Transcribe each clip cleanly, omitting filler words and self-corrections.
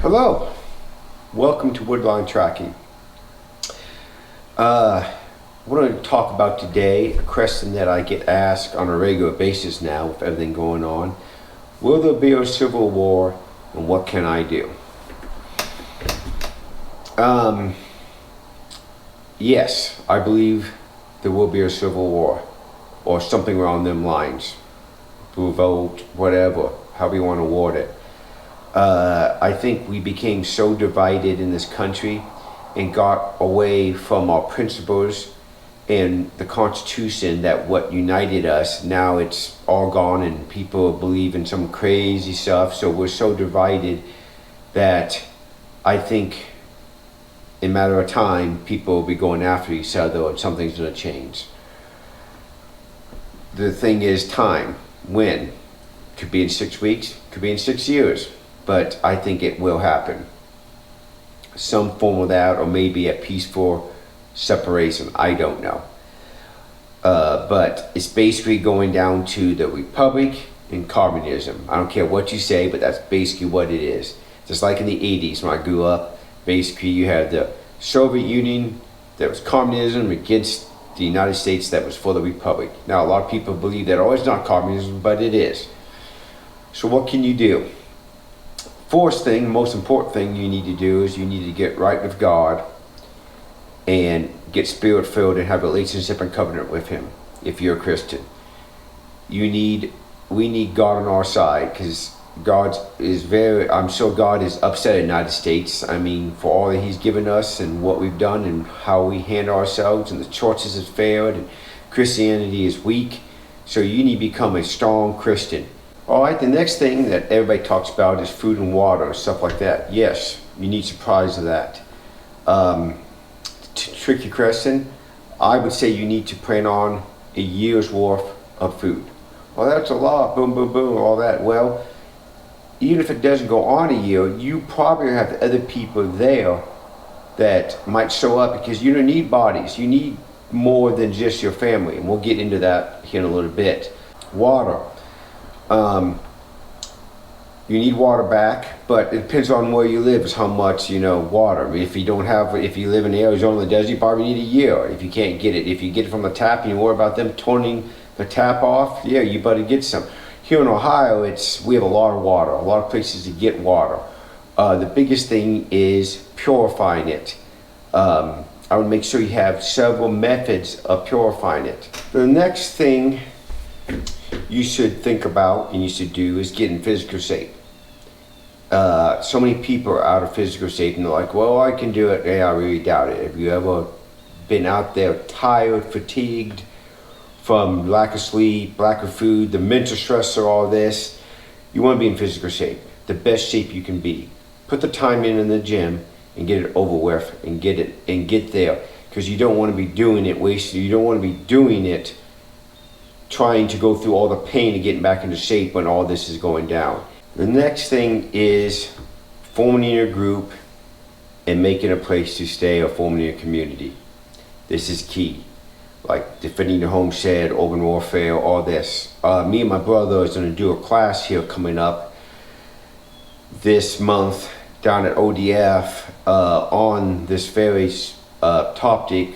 Hello, welcome to Woodline Tracking. What I'm going to talk about today, a question that I get asked on a regular basis now with everything going on. Will there be a civil war, and what can I do? Yes, I believe there will be a civil war, or something around them lines. Revolt, whatever, however you want to word it. I think we became so divided in this country and got away from our principles and the Constitution that what united us. Now it's all gone and people believe in some crazy stuff. So we're so divided that I think in a matter of time, people will be going after each other and something's going to change. The thing is time. When? Could be in 6 weeks, could be in 6 years. But I think it will happen. Some form of that, or maybe a peaceful separation. I don't know. But it's basically going down to the Republic and communism. I don't care what you say, but that's basically what it is. Just like in the 80s when I grew up, basically you had the Soviet Union that was communism against the United States that was for the Republic. Now a lot of people believe that, oh, it's not communism, but it is. So what can you do? First thing, most important thing you need to do is you need to get right with God and get spirit filled and have a relationship and covenant with Him. If you're a Christian, we need God on our side, because I'm sure God is upset in the United States. I mean, for all that He's given us and what we've done and how we handle ourselves, and the churches have failed and Christianity is weak. So you need to become a strong Christian. All right, the next thing that everybody talks about is food and water and stuff like that. Yes, you need supplies of that. To trick your question, I would say you need to plan on a year's worth of food. Well, that's a lot, boom, boom, boom, all that. Well, even if it doesn't go on a year, you probably have other people there that might show up, because you don't need bodies. You need more than just your family, and we'll get into that here in a little bit. Water. You need water back, but it depends on where you live, is how much, water. If you live in Arizona, the desert, you probably need a year if you can't get it. If you get it from the tap and you worry about them turning the tap off, yeah, you better get some. Here in Ohio, we have a lot of water, a lot of places to get water. The biggest thing is purifying it. I would make sure you have several methods of purifying it. The next thing you should think about and you should do is get in physical shape. So many people are out of physical shape and they're like, well, I can do it. Yeah, I really doubt it. Have you ever been out there tired, fatigued from lack of sleep, lack of food, the mental stress of all this? You want to be in physical shape, the best shape you can be. Put the time in the gym and get it over with and get there, because you don't want to be doing it wasted. You don't want to be doing it trying to go through all the pain of getting back into shape when all this is going down. The next thing is forming your group and making a place to stay, or forming your community. This is key. Like defending the homestead, urban warfare, all this. Me and my brother is going to do a class here coming up this month down at ODF on this very topic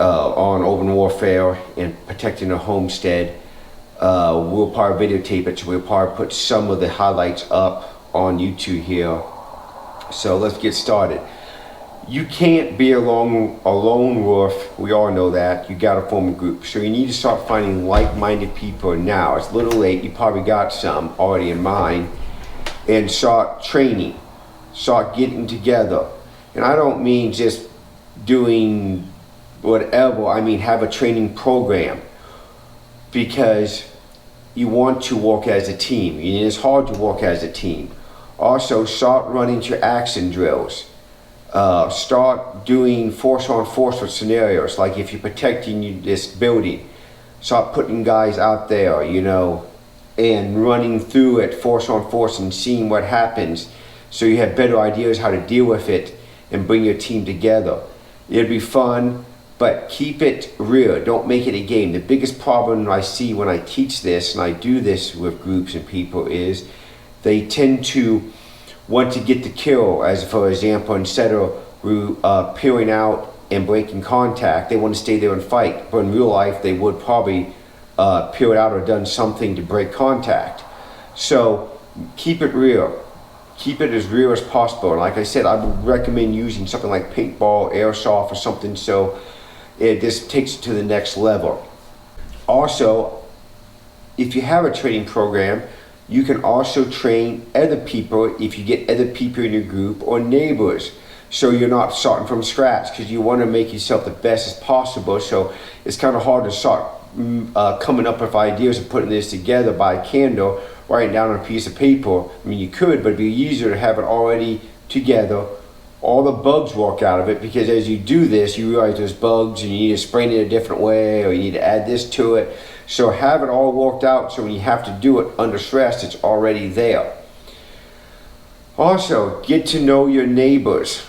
on urban warfare and protecting the homestead. We'll probably videotape it, so we'll probably put some of the highlights up on YouTube here. So let's get started. You can't be a lone wolf. We all know that. You got to form a group. So you need to start finding like-minded people now. It's a little late. You probably got some already in mind. And start training. Start getting together. And I don't mean just doing whatever. I mean have a training program. Because you want to work as a team. It's hard to work as a team. Also, start running your action drills. Start doing force-on-force scenarios, like if you're protecting this building. Start putting guys out there, and running through it force-on-force and seeing what happens, so you have better ideas how to deal with it and bring your team together. It'll be fun, but keep it real. Don't make it a game. The biggest problem I see when I teach this, and I do this with groups and people, is they tend to want to get the kill, as for example, instead of peering out and breaking contact, they want to stay there and fight. But in real life, they would probably peer out or done something to break contact. So keep it real. Keep it as real as possible. And like I said, I would recommend using something like paintball, airsoft, or something, so it just takes it to the next level. Also, if you have a training program, you can also train other people if you get other people in your group or neighbors, so you're not starting from scratch, because you want to make yourself the best as possible. So it's kind of hard to start coming up with ideas of putting this together by candle, writing down on a piece of paper. I mean, you could, but it'd be easier to have it already together, all the bugs walk out of it, because as you do this, you realize there's bugs and you need to spray it a different way, or you need to add this to it. So have it all worked out, so when you have to do it under stress, it's already there. Also, get to know your neighbors.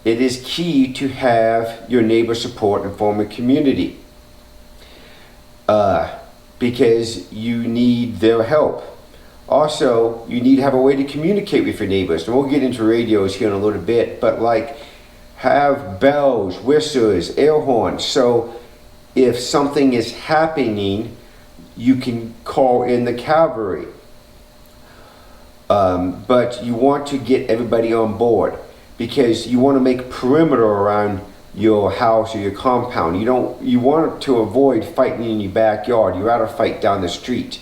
It is key to have your neighbor support and form a community, because you need their help. Also, you need to have a way to communicate with your neighbors. And we'll get into radios here in a little bit, but like have bells, whistles, air horns. So if something is happening, you can call in the cavalry. But you want to get everybody on board, because you want to make a perimeter around your house or your compound. You want to avoid fighting in your backyard. You'd rather fight down the street.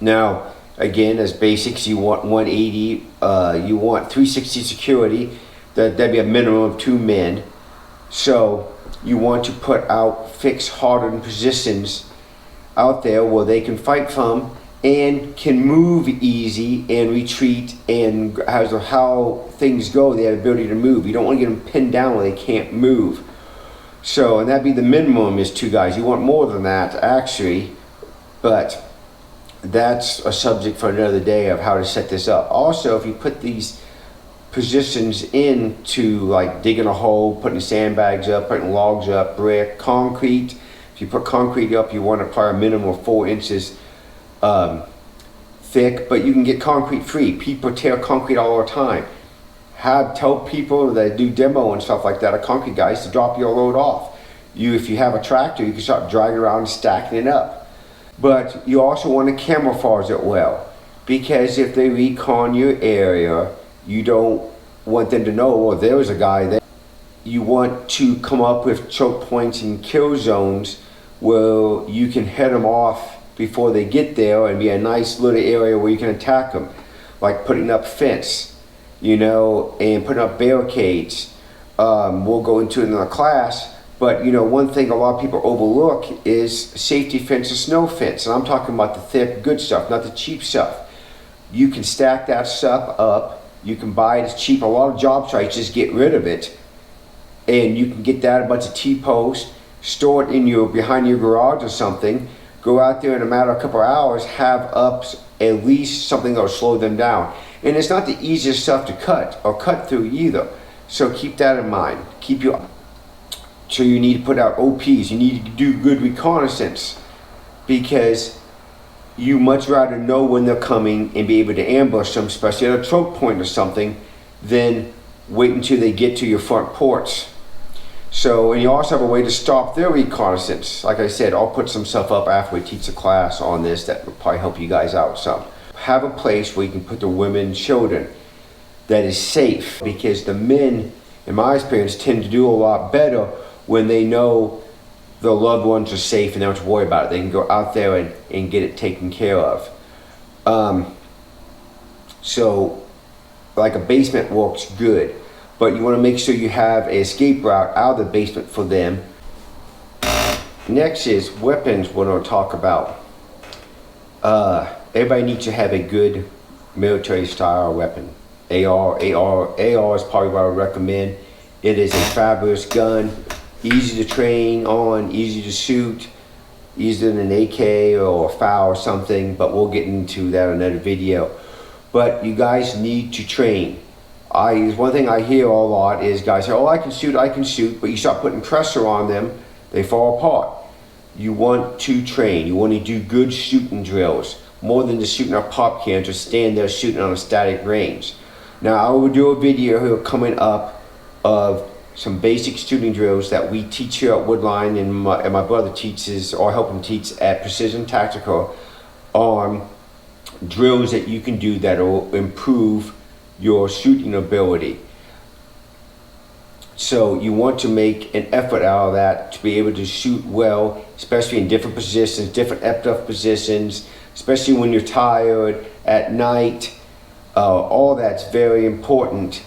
Now, again, as basics, you want 180, you want 360 security. That'd be a minimum of 2 men. So you want to put out fixed hardened positions out there where they can fight from and can move easy and retreat, and as of how things go, they have the ability to move. You don't want to get them pinned down where they can't move. So, and that'd be the minimum is 2 guys. You want more than that, actually, but that's a subject for another day of how to set this up. Also, if you put these positions into like digging a hole, putting sandbags up, putting logs up, brick, concrete. If you put concrete up, you want to apply a minimum of 4 inches thick, but you can get concrete free. People tear concrete all the time. Tell people that do demo and stuff like that, concrete guys, to drop your load off. If you have a tractor, you can start dragging around and stacking it up. But you also want to camouflage it well, because if they recon your area, you don't want them to know, well, there was a guy there. You want to come up with choke points and kill zones where you can head them off before they get there, and be a nice little area where you can attack them, like putting up fence, and putting up barricades. We'll go into it in the class, but one thing a lot of people overlook is safety fence or snow fence, and I'm talking about the thick, good stuff, not the cheap stuff. You can stack that stuff up. You can buy it, it's cheap. A lot of job sites just get rid of it, and you can get that, a bunch of T-posts, store it behind your garage or something. Go out there in a matter of a couple of hours, have up at least something that'll slow them down. And it's not the easiest stuff to cut through either. So keep that in mind. So you need to put out OPs. You need to do good reconnaissance, because you much rather know when they're coming and be able to ambush them, especially at a choke point or something, than wait until they get to your front porch. So, and you also have a way to stop their reconnaissance. Like I said, I'll put some stuff up after we teach a class on this that will probably help you guys out some. Have a place where you can put the women and children that is safe, because the men, in my experience, tend to do a lot better when they know their loved ones are safe and they don't have to worry about it. They can go out there and get it taken care of. So, like a basement works good. But you want to make sure you have an escape route out of the basement for them. Next is weapons we're going to talk about. Everybody needs to have a good military style weapon. AR is probably what I would recommend. It is a fabulous gun, easy to train on, easy to shoot, easier than an AK or a FAL or something, but we'll get into that in another video. But you guys need to train. One thing I hear a lot is guys say, oh, I can shoot, but you start putting pressure on them, they fall apart. You want to train. You want to do good shooting drills. more than just shooting our pop cans or stand there shooting on a static range. Now I will do a video here coming up of some basic shooting drills that we teach here at Woodline, and my brother teaches, or help him teach at Precision Tactical, on drills that you can do that will improve your shooting ability. So you want to make an effort out of that to be able to shoot well, especially in different positions, different FDF positions, especially when you're tired at night. All that's very important.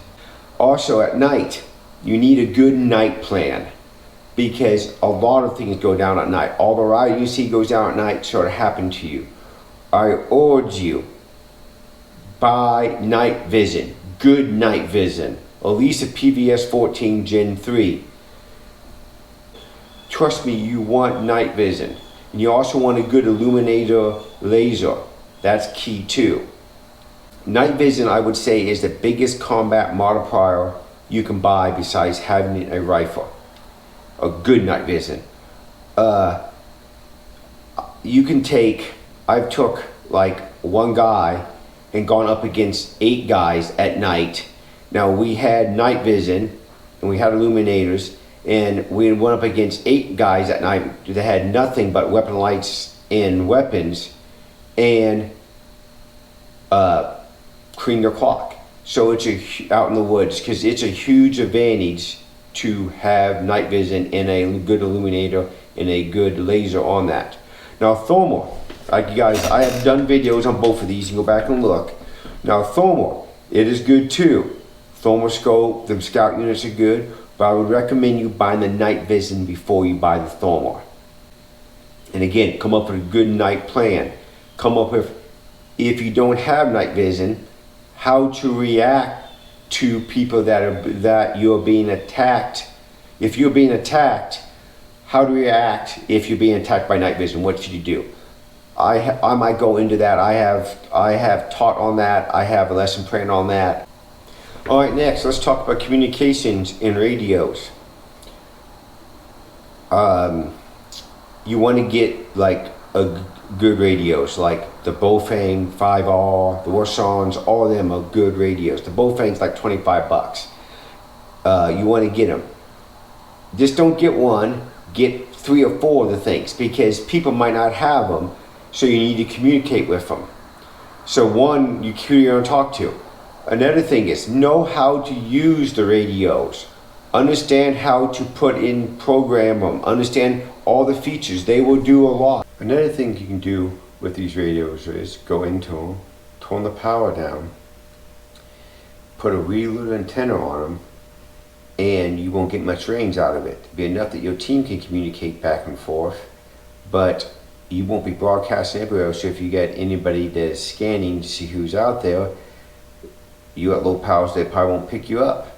Also at night, you need a good night plan, because a lot of things go down at night. All the rioting you see goes down at night sort of happen to you. I urge you, buy night vision, good night vision. At least a PVS 14 Gen 3. Trust me, you want night vision. And you also want a good illuminator laser. That's key too. Night vision, I would say, is the biggest combat modifier you can buy besides having a rifle. A good night vision. You can take, I've took like one guy and gone up against 8 guys at night. Now we had night vision and we had illuminators, and we went up against 8 guys at night that had nothing but weapon lights and weapons, and cleaned their clock. So it's out in the woods, because it's a huge advantage to have night vision and a good illuminator and a good laser on that. Now thermal, like you guys, I have done videos on both of these. You can go back and look. Now thermal, it is good too. Thermal scope, the scout units are good, but I would recommend you buying the night vision before you buy the thermal. And again, come up with a good night plan. Come up with, if you don't have night vision, how to react to people that you're being attacked. If you're being attacked, how to react if you're being attacked by night vision. What should you do? I might go into that. I have taught on that. I have a lesson plan on that. All right, next, let's talk about communications in radios. You want to get like a good radios, like the Bofang 5R, the Warsons, all of them are good radios. The Bofang's like 25 bucks. You want to get them. Just don't get one, get 3 or 4 of the things, because people might not have them, so you need to communicate with them. So one, who you're going to talk to. Another thing is, know how to use the radios. Understand how to program them. Understand all the features. They will do a lot. Another thing you can do with these radios is go into them, turn the power down, put a wee little antenna on them, and you won't get much range out of it. It'll be enough that your team can communicate back and forth, but you won't be broadcasting everywhere. So if you get anybody that is scanning to see who's out there, you at low powers, they probably won't pick you up.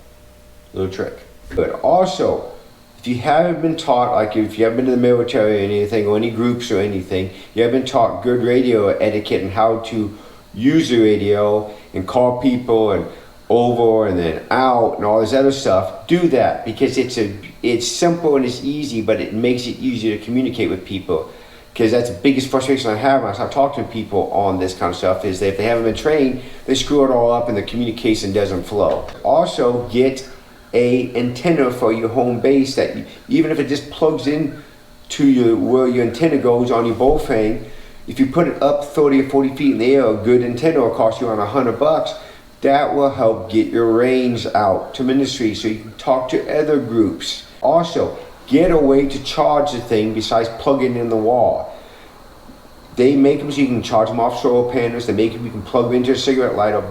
Little trick. But also, if you haven't been taught, like if you haven't been in the military or anything, or any groups or anything, you haven't been taught good radio etiquette and how to use the radio and call people and over and then out and all this other stuff, do that, because it's simple and it's easy, but it makes it easier to communicate with people. Because that's the biggest frustration I have when I start talking to people on this kind of stuff, is that if they haven't been trained, they screw it all up and the communication doesn't flow. Also, get a antenna for your home base that even if it just plugs in to where your antenna goes on your Bofang, if you put it up 30 or 40 feet in the air, a good antenna will cost you around $100. That will help get your range out to ministry so you can talk to other groups. Also, get a way to charge the thing besides plugging in the wall. They make them so you can charge them off solar panels. They make them you can plug them into a cigarette lighter.